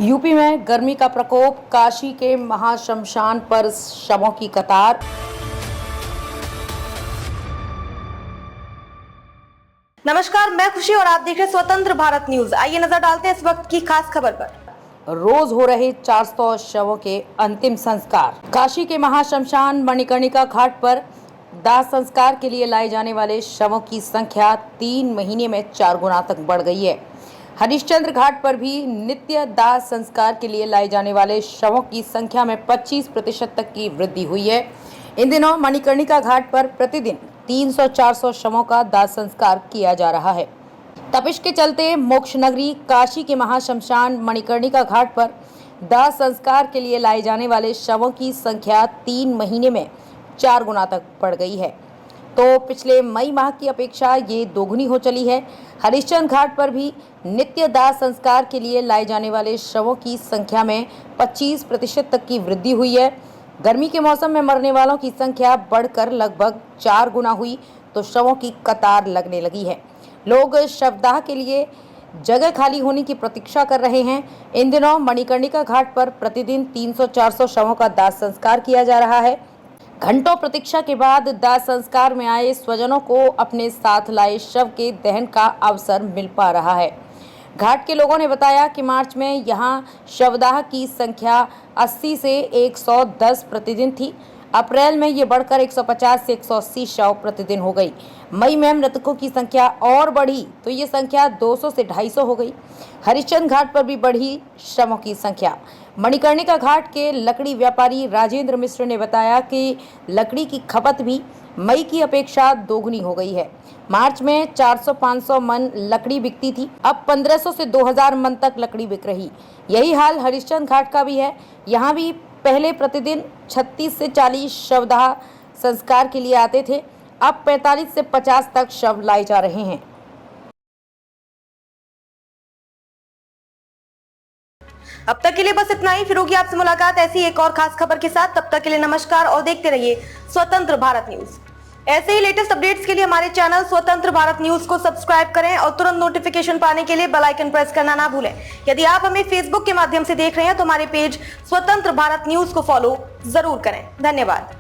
UP में गर्मी का प्रकोप, काशी के महाश्मशान पर शवों की कतार। नमस्कार, मैं खुशी और आप देख रहे हैं स्वतंत्र भारत न्यूज। आइए नजर डालते हैं इस वक्त की खास खबर पर। रोज हो रहे 400 शवों के अंतिम संस्कार। काशी के महाश्मशान मणिकर्णिका घाट पर दाह संस्कार के लिए लाए जाने वाले शवों की संख्या 3 महीने में 4 गुना तक बढ़ गई है। हरिश्चंद्र घाट पर भी नित्य दाह संस्कार के लिए लाए जाने वाले शवों की संख्या में 25% तक की वृद्धि हुई है। इन दिनों मणिकर्णिका घाट पर प्रतिदिन 300-400 शवों का दाह संस्कार किया जा रहा है। तपिश के चलते मोक्ष नगरी काशी के महाश्मशान मणिकर्णिका घाट पर दाह संस्कार के लिए लाए जाने वाले शवों की संख्या 3 महीने में 4 गुना तक बढ़ गई है। तो पिछले मई माह की अपेक्षा ये दोगुनी हो चली है। हरिश्चंद्र घाट पर भी नित्य दाह संस्कार के लिए लाए जाने वाले शवों की संख्या में 25% तक की वृद्धि हुई है। गर्मी के मौसम में मरने वालों की संख्या बढ़कर लगभग 4 गुना हुई तो शवों की कतार लगने लगी है। लोग शवदाह के लिए जगह खाली होने की प्रतीक्षा कर रहे हैं। इन दिनों मणिकर्णिका घाट पर प्रतिदिन 300-400 शवों का दाह संस्कार किया जा रहा है। घंटों प्रतीक्षा के बाद दाह संस्कार में आए स्वजनों को अपने साथ लाए शव के दहन का अवसर मिल पा रहा है। घाट के लोगों ने बताया कि मार्च में यहां शवदाह की संख्या 80 से 110 प्रतिदिन थी। अप्रैल में ये बढ़कर 150 से 180 शव प्रतिदिन हो गई। मई में मृतकों की संख्या और बढ़ी तो ये संख्या 200 से 250 हो गई। हरिश्चंद्र घाट पर भी बढ़ी शवों की संख्या। मणिकर्णिका घाट के लकड़ी व्यापारी राजेंद्र मिश्र ने बताया कि लकड़ी की खपत भी मई की अपेक्षा दोगुनी हो गई है। मार्च में 400-500 मन लकड़ी बिकती थी, अब 1500 से 2000 मन तक लकड़ी बिक रही। यही हाल हरिश्चंद्र घाट का भी है। यहाँ भी पहले प्रतिदिन 36 से 40 शवदाह संस्कार के लिए आते थे, अब 45 से 50 तक शव लाए जा रहे हैं। अब तक के लिए बस इतना ही। फिर होगी आपसे मुलाकात ऐसी एक और खास खबर के साथ। तब तक के लिए नमस्कार और देखते रहिए स्वतंत्र भारत न्यूज। ऐसे ही लेटेस्ट अपडेट्स के लिए हमारे चैनल स्वतंत्र भारत न्यूज को सब्सक्राइब करें और तुरंत नोटिफिकेशन पाने के लिए बेल आइकन प्रेस करना ना भूलें। यदि आप हमें फेसबुक के माध्यम से देख रहे हैं तो हमारे पेज स्वतंत्र भारत न्यूज को फॉलो जरूर करें। धन्यवाद।